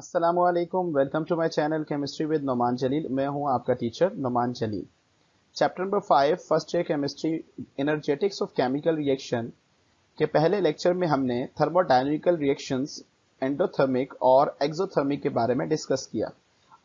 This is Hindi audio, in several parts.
अस्सलामुअलैकुम, welcome to my channel chemistry with Noman Jalil. मैं हूं आपका teacher Noman Jalil. Chapter number 5 first year chemistry energetics of chemical reaction के पहले लेक्चर में हमने थर्मोडायनामिकल रिएक्शंस, एंडोथर्मिक और एक्सोथर्मिक के बारे में डिस्कस किया।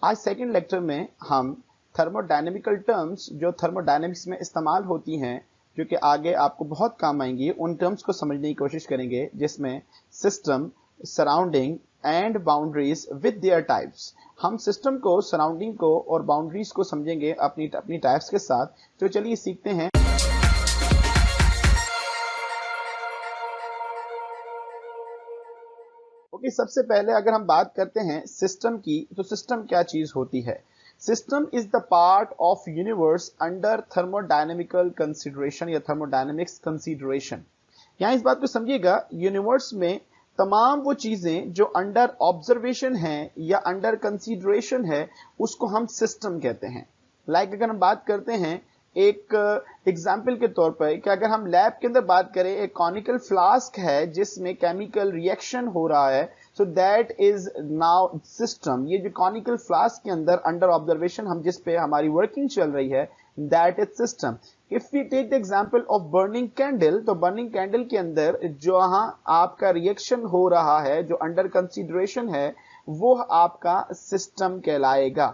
आज सेकंड लेक्चर में हम थर्मोडायनामिकल टर्म्स जो थर्मोडायनामिक्स में इस्तेमाल होती हैं, जो कि आगे आपको बहुत काम आएंगी, उन टर्म्स को समझने की कोशिश करेंगे, जिसमें system, surrounding and boundaries with their types. हम सिस्टम को, सराउंडिंग को और बाउंड्रीज को समझेंगे अपनी अपनी टाइप्स के साथ। तो चलिए सीखते हैं। ओके, सबसे पहले अगर हम बात करते हैं सिस्टम की, तो सिस्टम क्या चीज होती है? System is the part of universe under thermodynamical consideration या थर्मोडायनेमिक्स कंसीडरेशन। यहां इस बात को समझिएगा, यूनिवर्स में तमाम वो चीजें जो अंडर ऑब्जर्वेशन है या अंडर कंसीडरेशन है, उसको हम सिस्टम कहते हैं। अगर हम बात करते हैं एक एग्जाम्पल के तौर पर, कि अगर हम लैब के अंदर बात करें, एक कॉनिकल फ्लास्क है जिसमें केमिकल रिएक्शन हो रहा है, so that is now system. ये जो कॉनिकल फ्लास्क के अंदर अंडर ऑब्जर्वेशन हम जिस पे हमारी वर्किंग चल रही है, that is system. If we take the example of burning candle, तो बर्निंग कैंडल के अंदर जहां आपका रिएक्शन हो रहा है, जो अंडर कंसीडरेशन है, वो आपका सिस्टम कहलाएगा।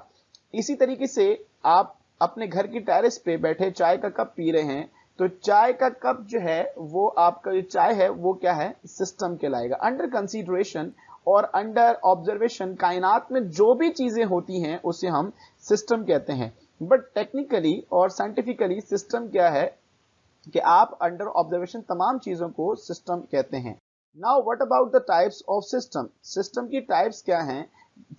इसी तरीके से आप अपने घर की टेरेस पे बैठे चाय का कप पी रहे हैं, तो चाय का कप जो है वो आपका जो चाय है वो क्या है? सिस्टम कहलाएगा। अंडर कंसीडरेशन और अंडर ऑब्जर्वेशन कायनात में जो भी चीजें होती हैं उसे हम सिस्टम कहते हैं। बट टेक्निकली और साइंटिफिकली सिस्टम क्या है कि आप अंडर ऑब्जर्वेशन तमाम चीजों को सिस्टम कहते हैं। Now what about the types of system? System की टाइप्स क्या हैं?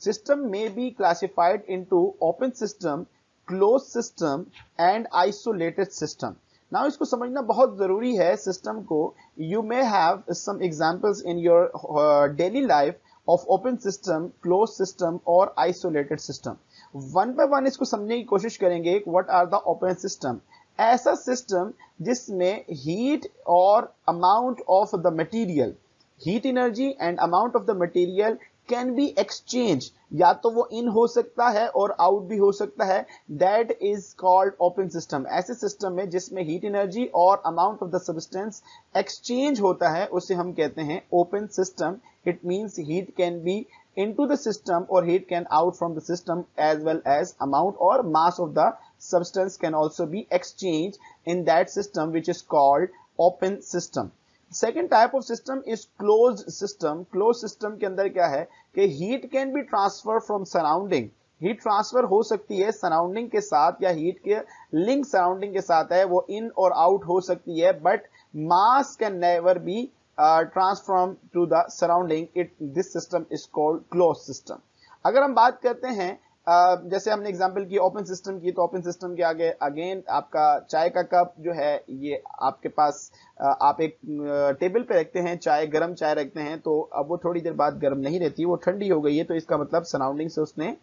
सिस्टम में be classified into open system, close system and isolated system. Now इसको समझना बहुत जरूरी है सिस्टम को। You may have some examples in your daily life of open system, close system और isolated system. One by one इसको समझने की कोशिश करेंगे। What are the open system? ऐसा सिस्टम जिसमें हीट और amount of the material, heat energy and amount of the material can be exchange, या तो वो इन हो सकता है और आउट भी हो सकता है, that is called open system. ऐसे सिस्टम में जिसमें हीट एनर्जी और amount of the substance exchange होता है, उसे हम कहते हैं open system. It means heat can be into the system or heat can out from the system, as well as amount or mass of the substance can also be exchanged in that system, which is called open system. Second type of system is closed system. Closed system के अंदर क्या है कि heat can be transferred from surrounding. Heat transfer हो सकती है सराउंडिंग के साथ, या हीट के लिंक सराउंडिंग के साथ है, वो इन और आउट हो सकती है, but mass can never be transform to the surrounding. This system is called closed system. अगर हम बात करते हैं जैसे हमने एग्जांपल की ओपन सिस्टम की, तो ओपन सिस्टम के आगे अगेन आपका चाय का कप जो है, ये आपके पास आप एक टेबल पे रखते हैं, चाय गर्म चाय रखते हैं, तो अब वो थोड़ी देर बाद गर्म नहीं रहती, वो ठंडी हो गई है, तो इसका मतलब सराउंडिंग से उसने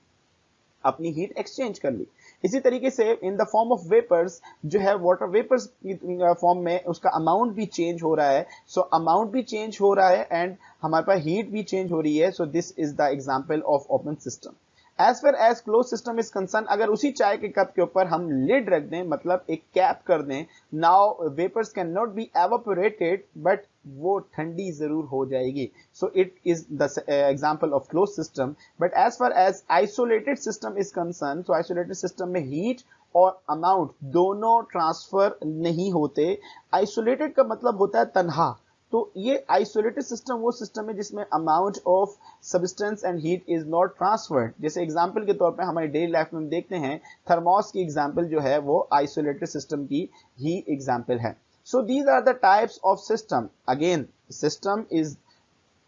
अपनी हीट एक्सचेंज कर ली। इसी तरीके से in the form of vapours जो है, वाटर वेपर्स की फॉर्म में उसका अमाउंट भी चेंज हो रहा है, सो अमाउंट भी चेंज हो रहा है एंड हमारे पास हीट भी चेंज हो रही है। So this is the example of open system. As far as close system is concern, अगर उसी चाय के कप के ऊपर हम लिड रख दें, मतलब एक कैप कर दें, now vapours can not be evaporated, but वो ठंडी जरूर हो जाएगी। So it is the example of close system. But as far as isolated system is concern, तो आइसोलेटेड सिस्टम में हीट और अमाउंट दोनों ट्रांसफर नहीं होते। आइसोलेटेड का मतलब होता है तन्हा। तो ये आइसोलेटेड सिस्टम वो सिस्टम है जिसमें amount of substance and heat is not transferred. जैसे एग्जांपल के तौर पे हमारी डेली लाइफ में हम देखते हैं, थर्मोस की एग्जांपल जो है वो आइसोलेटेड सिस्टम की ही एग्जांपल है। So these are the types of system. Again system is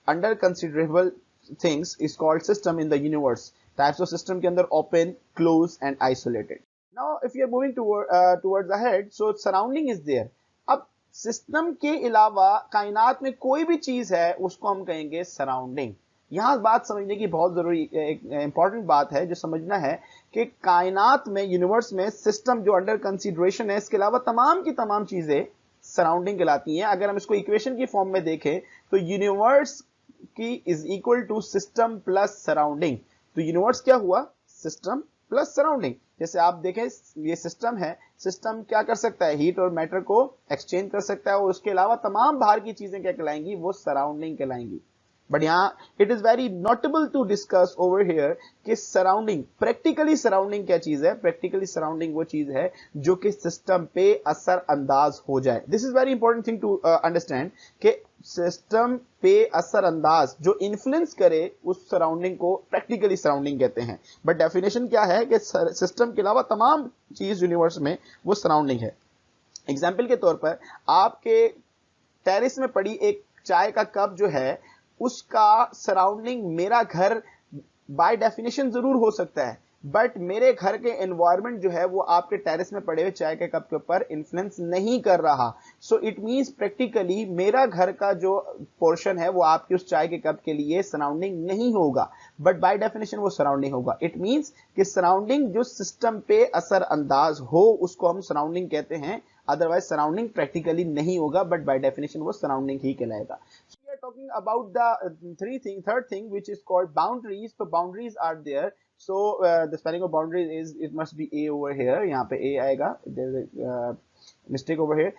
under considerable things is called system in the universe. Types of system के अंदर open, close and isolated. Now if you are moving towards ahead, so surrounding is there. अब सिस्टम के अलावा कायनात में कोई भी चीज है उसको हम कहेंगे सराउंडिंग। यहां बात समझने की बहुत जरूरी, एक इंपॉर्टेंट बात है जो समझना है कि कायनात में, यूनिवर्स में सिस्टम जो अंडर कंसीडरेशन है, इसके अलावा तमाम की तमाम चीजें सराउंडिंग कहलाती हैं। अगर हम इसको इक्वेशन की फॉर्म में देखें, तो यूनिवर्स की is equal to system plus surrounding. तो यूनिवर्स क्या हुआ, सिस्टम प्लस सराउंडिंग। जैसे आप देखें ये सिस्टम है, सिस्टम क्या कर सकता है, हीट और मैटर को एक्सचेंज कर सकता है, और उसके अलावा तमाम बाहर की चीजें क्या कहलाएंगी, वो सराउंडिंग कहलाएंगी। बट यहाँ it is very notable to discuss over here कि सराउंडिंग, प्रैक्टिकली सराउंडिंग क्या चीज है, प्रैक्टिकली सराउंडिंग वो चीज है जो कि सिस्टम पे असर अंदाज हो जाए। This is very important thing to understand कि सिस्टम पे असर अंदाज जो इन्फ्लुएंस करे उस सराउंडिंग को प्रैक्टिकली सराउंडिंग कहते हैं। बट डेफिनेशन क्या है कि सिस्टम के अलावा तमाम चीज यूनिवर्स में वो सराउंडिंग है। एग्जाम्पल के तौर पर आपके टेरेस में पड़ी एक चाय का कप जो है, उसका सराउंडिंग मेरा घर बाय डेफिनेशन जरूर हो सकता है, बट मेरे घर के एनवायरनमेंट जो है वो आपके टेरेस में पड़े हुए चाय के कप के ऊपर इन्फ्लुएंस नहीं कर रहा। सो इट मींस प्रैक्टिकली मेरा घर का जो पोर्शन है वो आपके उस चाय के कप के लिए सराउंडिंग नहीं होगा, बट बाय डेफिनेशन वो सराउंडिंग होगा। इट मींस कि सराउंडिंग जो सिस्टम पे असर अंदाज हो उसको हम सराउंडिंग कहते हैं, अदरवाइज सराउंडिंग प्रैक्टिकली नहीं होगा, बट बाय डेफिनेशन वो सराउंडिंग ही कहलाएगा। Talking about the third thing, which is called boundaries. So boundaries are there. So the spelling of boundaries is, it must be A over here. यहाँ पे A आएगा, there is mistake over here.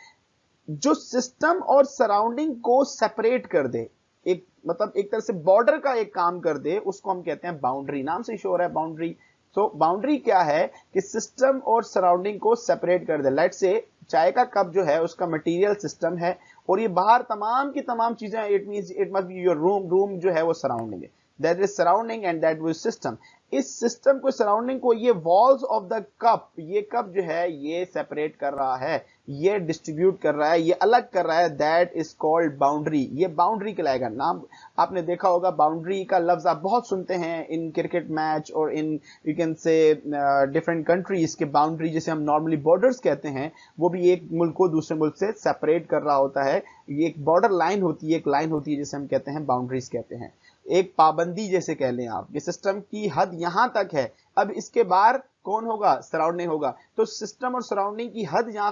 जो सिस्टम और सराउंडिंग को सेपरेट कर दे, एक मतलब एक तरह से बॉर्डर का एक काम कर दे, उसको हम कहते हैं बाउंड्री। नाम से शोर है बाउंड्री। तो बाउंड्री क्या है कि सिस्टम और सराउंडिंग को सेपरेट कर दे। लेट्स से चाय का कप जो है उसका मटेरियल सिस्टम है, और ये बाहर तमाम की तमाम चीजें, it means it must be your room, room जो है वो सराउंडिंग है, that is surrounding and that which system. इस सिस्टम को, सराउंडिंग को, ये वॉल्स ऑफ द कप, ये कप जो है ये सेपरेट कर रहा है, ये डिस्ट्रीब्यूट कर रहा है, ये अलग कर रहा है, दैट इज कॉल्ड बाउंड्री। ये बाउंड्री कहलाएगा। नाम आपने देखा होगा, बाउंड्री का लफ्ज आप बहुत सुनते हैं इन क्रिकेट मैच और in you can say different countries के बाउंड्री, जिसे हम नॉर्मली बॉर्डर्स कहते हैं, वो भी एक मुल्क को दूसरे मुल्क से सेपरेट कर रहा होता है। ये एक बॉर्डर लाइन होती है, एक लाइन होती है जिसे हम कहते हैं बाउंड्रीज कहते हैं। एक पाबंदी जैसे कह लें आप, ये सिस्टम की हद यहां तक है, अब इसके बाहर कौन होगा, सराउंडिंग होगा। तो सिस्टम और सराउंडिंग की हद यहां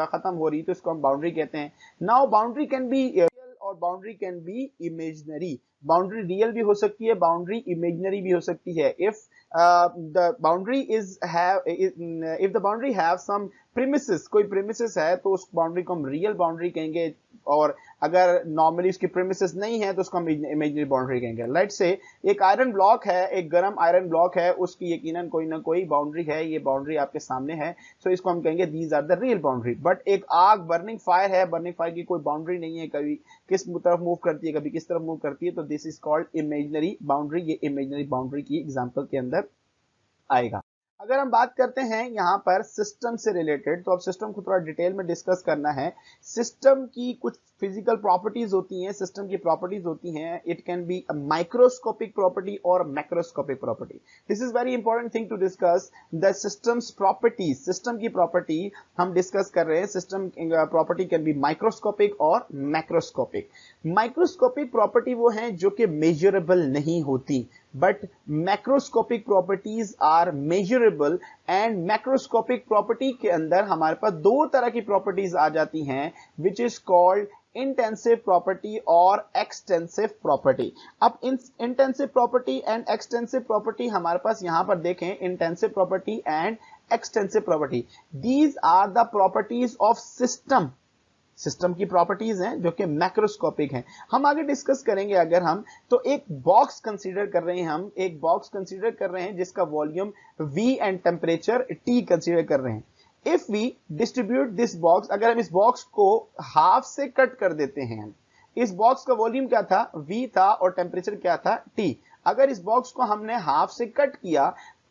खत्म हो रही, तो इसको हम बाउंड्री कहते हैं। Now boundary can be real और boundary can be imaginary. Boundary real भी हो सकती है, बाउंड्री इमेजिनरी भी हो सकती है। If the boundary is have if the boundary have some premises, कोई premises है तो उस बाउंड्री को हम रियल बाउंड्री कहेंगे, और अगर नॉर्मली उसकी प्रेमिसेस नहीं है तो उसको हम इमेजिनरी बाउंड्री कहेंगे। लेट्स से एक आयरन ब्लॉक है, एक गर्म आयरन ब्लॉक है, उसकी यकीनन कोई ना कोई बाउंड्री है, ये बाउंड्री आपके सामने है, सो इसको हम कहेंगे these are the real boundary. But एक आग, बर्निंग फायर है, बर्निंग फायर की कोई बाउंड्री नहीं है, कभी किस तरफ मूव करती है, कभी किस तरफ मूव करती है, तो this is called imaginary boundary. ये इमेजिनरी बाउंड्री की एग्जांपल के अंदर आएगा। अगर हम बात करते हैं यहां पर सिस्टम से रिलेटेड, तो अब सिस्टम को थोड़ा डिटेल में डिस्कस करना है। सिस्टम की कुछ फिजिकल प्रॉपर्टीज होती हैं, सिस्टम की प्रॉपर्टीज होती हैं। It can be a microscopic property और macroscopic property. This is very important thing to discuss the systems properties. System की प्रॉपर्टी हम डिस्कस कर रहे हैं। System property can be microscopic और मैक्रोस्कोपिक। माइक्रोस्कोपिक प्रॉपर्टी वो हैं जो कि मेजरेबल नहीं होती, but macroscopic properties are measurable. And macroscopic property के अंदर हमारे पास दो तरह की प्रॉपर्टीज आ जाती हैं, which is called intensive property और एक्सटेंसिव प्रॉपर्टी। अब intensive property and extensive property हमारे पास यहां पर देखें, intensive property and extensive property, these are the properties of system. System की प्रॉपर्टीज हैं जो कि मैक्रोस्कोपिक हैं। हम आगे डिस्कस करेंगे। अगर हम तो एक बॉक्स कंसीडर कर रहे हैं, हम एक बॉक्स कंसीडर कर रहे हैं जिसका volume V and temperature T consider कर रहे हैं। If we distribute this box, अगर हम इस बॉक्स को हाफ से कट कर देते हैं, इस बॉक्स का वॉल्यूम क्या था, V था, और टेम्परेचर क्या था, T। अगर इस बॉक्स को हमने हाफ से कट किया,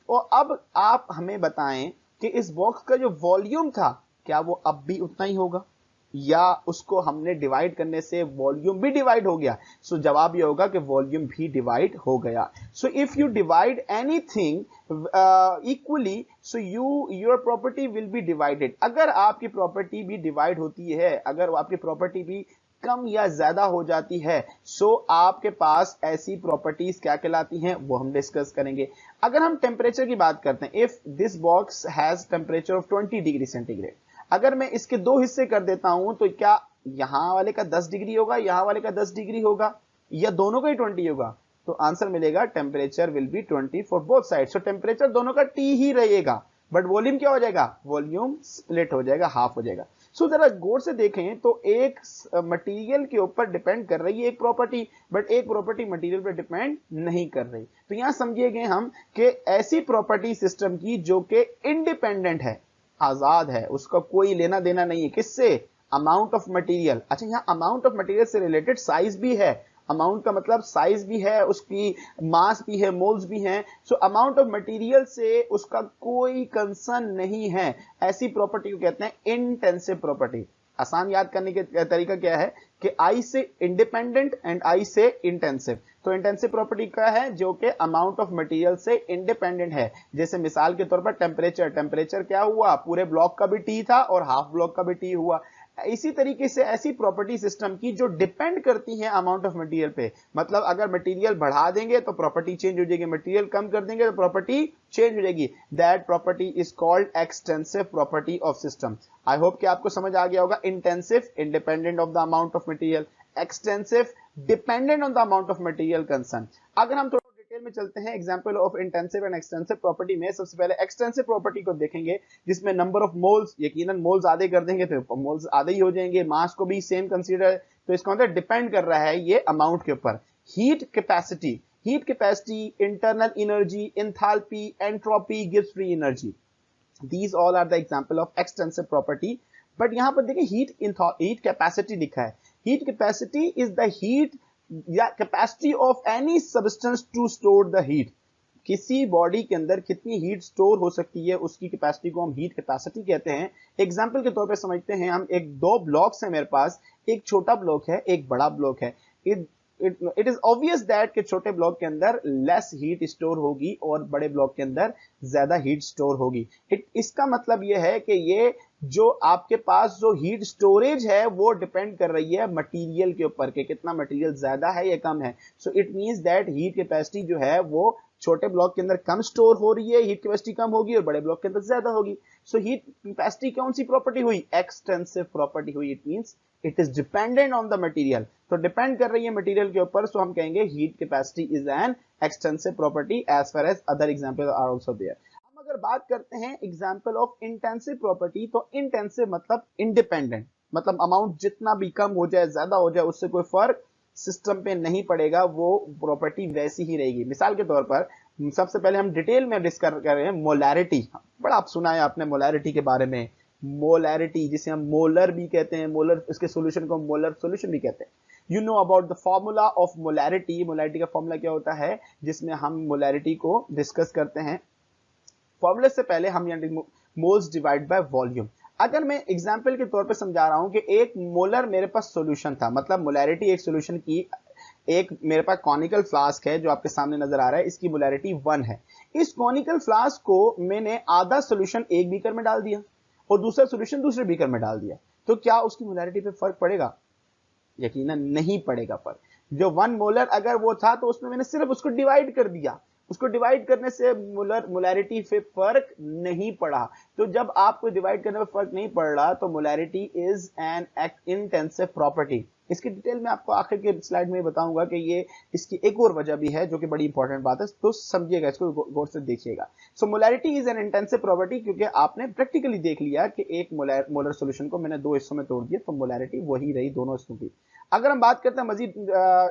तो अब आप हमें बताएं कि इस बॉक्स का जो वॉल्यूम था, क्या वो अब भी उतना ही होगा, या उसको हमने डिवाइड करने से वॉल्यूम भी डिवाइड हो गया। सो जवाब ये होगा कि वॉल्यूम भी डिवाइड हो गया। So if you divide anything equally, so your property will be divided. अगर आपकी प्रॉपर्टी भी डिवाइड होती है, अगर आपकी प्रॉपर्टी भी कम या ज्यादा हो जाती है, सो आपके पास ऐसी प्रॉपर्टीज क्या कहलाती हैं, वो हम डिस्कस करेंगे। अगर हम टेम्परेचर की बात करते हैं, if this box has temperature of 20 degree centigrade, अगर मैं इसके दो हिस्से कर देता हूं, तो क्या यहां वाले का 10 डिग्री होगा, यहां वाले का 10 डिग्री होगा? या दोनों का ही 20 होगा? तो आंसर मिलेगा temperature will be 20 for both side. So temperature दोनों का T ही रहेगा, बट वॉल्यूम क्या हो जाएगा? वॉल्यूम स्प्लिट हो जाएगा, हाफ हो जाएगा। सो जरा गौर से देखें तो एक मटेरियल के ऊपर डिपेंड कर रही है एक प्रॉपर्टी, बट एक प्रॉपर्टी मटेरियल पर डिपेंड नहीं कर रही। तो यहां समझिए हम कि ऐसी प्रॉपर्टी सिस्टम की जो कि इंडिपेंडेंट है, आजाद है, उसका कोई लेना देना नहीं है किससे? Amount of material. अच्छा, यहां अमाउंट ऑफ मटेरियल से रिलेटेड साइज भी है। अमाउंट का मतलब साइज भी है, उसकी मास भी है, मोल्स भी हैं। सो अमाउंट ऑफ मटेरियल से उसका कोई कंसर्न नहीं है। ऐसी प्रॉपर्टी को कहते हैं इंटेंसिव प्रॉपर्टी। आसान याद करने का तरीका क्या है कि आई से इंडिपेंडेंट एंड आई से इंटेंसिव। तो इंटेंसिव प्रॉपर्टी क्या है? जो कि अमाउंट ऑफ मटेरियल से इंडिपेंडेंट है। जैसे मिसाल के तौर पर टेम्परेचर, टेम्परेचर क्या हुआ? पूरे ब्लॉक का भी टी था और हाफ ब्लॉक का भी टी हुआ। इसी तरीके से ऐसी प्रॉपर्टी सिस्टम की जो डिपेंड करती है अमाउंट ऑफ मटेरियल पे, मतलब अगर मटेरियल बढ़ा देंगे तो प्रॉपर्टी चेंज हो जाएगी, मटेरियल कम कर देंगे तो प्रॉपर्टी चेंज हो जाएगी। That property is called extensive property of system. I hope कि आपको समझ आ गया होगा। Intensive independent of the amount of material, extensive dependent on the amount of material concern. अगर हम थोड़ा डिटेल में चलते हैं example of intensive and extensive property में, सबसे पहले एक्सटेंसिव प्रॉपर्टी को देखेंगे जिसमें नंबर ऑफ मोल्स, यकीनन मोल्स आधे कर देंगे तो मोल्स आधे ही हो जाएंगे, मास को भी सेम कंसीडर, तो इसका मतलब डिपेंड कर रहा है ये अमाउंट के ऊपर। Heat capacity, heat capacity, internal energy, enthalpy, entropy gives free energy. These all are the example of extensive property। But यहां पर देखिए हीट कैपेसिटी लिखा है। Heat capacity is the heat या capacity of any substance to store the heat. किसी बॉडी के अंदर कितनी हीट स्टोर हो सकती है उसकी कैपेसिटी को हम हीट कैपेसिटी कहते हैं। एग्जांपल के तौर पे समझते हैं हम, एक दो ब्लॉक्स है मेरे पास, एक छोटा ब्लॉक है एक बड़ा ब्लॉक है। इट इज ऑब्वियस दैट कि छोटे ब्लॉक के अंदर लेस हीट स्टोर होगी और बड़े ब्लॉक के अंदर ज्यादा हीट स्टोर होगी। इसका मतलब यह है कि ये जो आपके पास जो हीट स्टोरेज है वो डिपेंड कर रही है मटेरियल के ऊपर कि कितना मटेरियल ज्यादा है या कम है। So it means that heat capacity जो है वो छोटे ब्लॉक के अंदर कम स्टोर हो रही है, हीट कैपेसिटी कम होगी, और बड़े ब्लॉक के अंदर ज्यादा होगी। सो हीट कैपेसिटी कौन सी प्रॉपर्टी हुई? एक्सटेंसिव प्रॉपर्टी हुई। It means it is dependent on the material. तो डिपेंड कर रही है मटेरियल के ऊपर, सो हम कहेंगे heat capacity is an extensive property as far as other example are also there. हम अगर बात करते हैं एग्जांपल ऑफ इंटेंसिव प्रॉपर्टी, तो इंटेंसिव मतलब इंडिपेंडेंट, मतलब अमाउंट जितना भी कम हो जाए ज्यादा हो जाए उससे कोई फर्क सिस्टम पे नहीं पड़ेगा, वो प्रॉपर्टी वैसी ही रहेगी। मिसाल के तौर पर सबसे पहले हम डिटेल में डिस्कस कर रहे हैं मोलैरिटी। बड़ा आप सुना है आपने मोलैरिटी के बारे में। मोलैरिटी जिसे हम मोलर भी कहते हैं, मोलर इसके सॉल्यूशन को मोलर सॉल्यूशन भी कहते हैं। You know about the formula of molarity. Molarity का फॉर्मूला क्या होता है जिसमें हम मोलैरिटी को डिस्कस करते हैं। फॉर्मूले से पहले हम यहाँ मोल्स डिवाइड बाय वॉल्यूम। अगर मैं एग्जांपल के तौर पे समझा रहा हूं कि एक मोलर मेरे पास सॉल्यूशन था, मतलब मोलैरिटी एक सॉल्यूशन की, एक मेरे पास कॉनिकल फ्लास्क है जो आपके सामने नजर आ रहा है, इसकी मोलैरिटी 1 है। इस कॉनिकल फ्लास्क को मैंने आधा सॉल्यूशन एक बीकर में डाल दिया और दूसरा सॉल्यूशन दूसरे बीकर में डाल दिया, तो क्या उसकी मोलैरिटी पे फर्क पड़ेगा? यकीनन नहीं पड़ेगा फर्क। जो 1 मोलर अगर वो था तो उसमें मैंने सिर्फ उसको डिवाइड कर दिया, उसको डिवाइड करने से मोलैरिटी पे फर्क नहीं पड़ा। तो जब आपको डिवाइड करने में फर्क नहीं पड़ रहा तो molarity is an intensive property. इसकी डिटेल में आपको आखिर के स्लाइड में बताऊंगा कि ये इसकी एक और वजह भी है जो कि बड़ी इंपॉर्टेंट बात है, तो समझिएगा, इसको गौर से देखिएगा। So molarity is an intensive property क्योंकि आपने प्रैक्टिकली देख लिया कि एक मोलर सॉल्यूशन को मैंने 2 हिस्सों में तोड़ दिया तो मोलैरिटी वही रही दोनों हिस्सों की। अगर हम बात करते हैं मजीद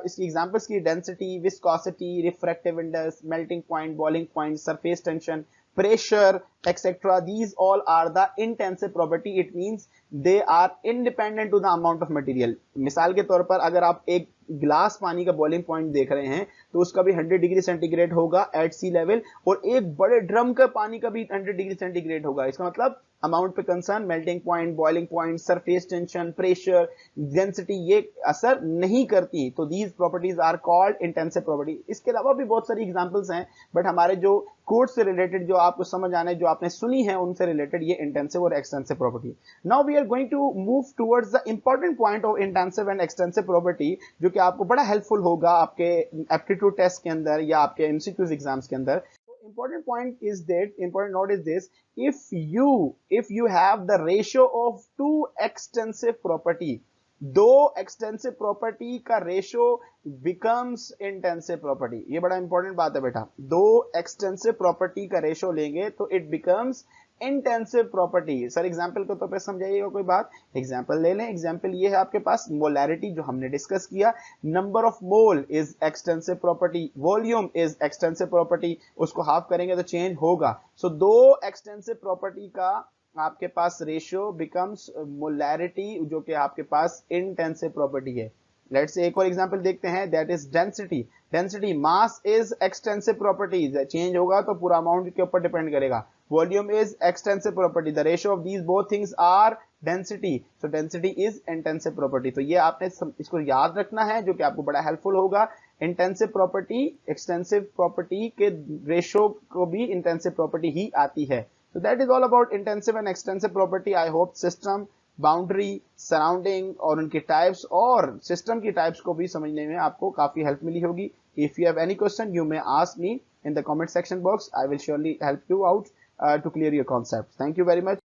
इसकी एग्जांपल्स की, density, viscosity, refractive index, melting point, boiling point, surface tension, pressure, etc. These all are the intensive property. It means they are independent to the amount of material. मिसाल के तौर पर अगर आप एक ग्लास पानी का बॉइलिंग पॉइंट देख रहे हैं तो उसका भी 100 डिग्री सेंटीग्रेड होगा एट सी लेवल, और एक बड़े ड्रम का पानी का भी 100 डिग्री सेंटीग्रेड होगा। इसका मतलब अमाउंट पे concern, melting point, boiling point, surface tension, pressure, density ये असर नहीं करती। तो these properties are called intensive property. इसके अलावा भी बहुत सारी एग्जांपल्स हैं, बट हमारे जो कोर्स से रिलेटेड जो आपको समझ आने जो आपने सुनी है उनसे रिलेटेड ये इंटेंसिव और extensive property. Now we are going to move towards the important point of intensive and extensive property, जो कि आपको बड़ा हेल्पफुल होगा आपके एप्टीट्यूड टेस्ट के अंदर या आपके एमसीक्यूज एग्जाम्स के अंदर। Important point is that, important note is this: if you have the ratio of two extensive property, दो एक्सटेंसिव प्रॉपर्टी का रेशो बिकम्स इंटेंसिव प्रॉपर्टी। ये बड़ा इंपॉर्टेंट बात है बेटा, दो एक्सटेंसिव प्रॉपर्टी का रेशो लेंगे तो it becomes intensive property. Sir example के तौर पे समझाइएगा कोई बात, एग्जांपल ले लें। एग्जांपल ये है आपके पास मोलैरिटी जो हमने डिस्कस किया, number of mole is extensive property, volume is extensive property, उसको हाफ करेंगे तो चेंज होगा। सो दो एक्सटेंसिव प्रॉपर्टी का आपके पास रेशियो बिकम्स मोलैरिटी जो कि आपके पास इंटेंसिव प्रॉपर्टी है। लेट्स से एक और एग्जांपल देखते हैं, that is density. Density mass is extensive property, change होगा तो पूरा अमाउंट के ऊपर डिपेंड करेगा। Volume is extensive property, the ratio of these both things are density, so density is intensive property. तो ये आपने इसको याद रखना है जो कि आपको बड़ा हेल्पफुल होगा। इंटेंसिव प्रॉपर्टी एक्सटेंसिव प्रॉपर्टी के रेशियो को भी इंटेंसिव प्रॉपर्टी ही आती है। So that is all about intensive and extensive property. I hope system, boundary, surrounding और उनके types और system की types को भी समझने में आपको काफी help मिली होगी। If you have any question, you may ask me in the comment section box. I will surely help you out to clear your concepts. Thank you very much.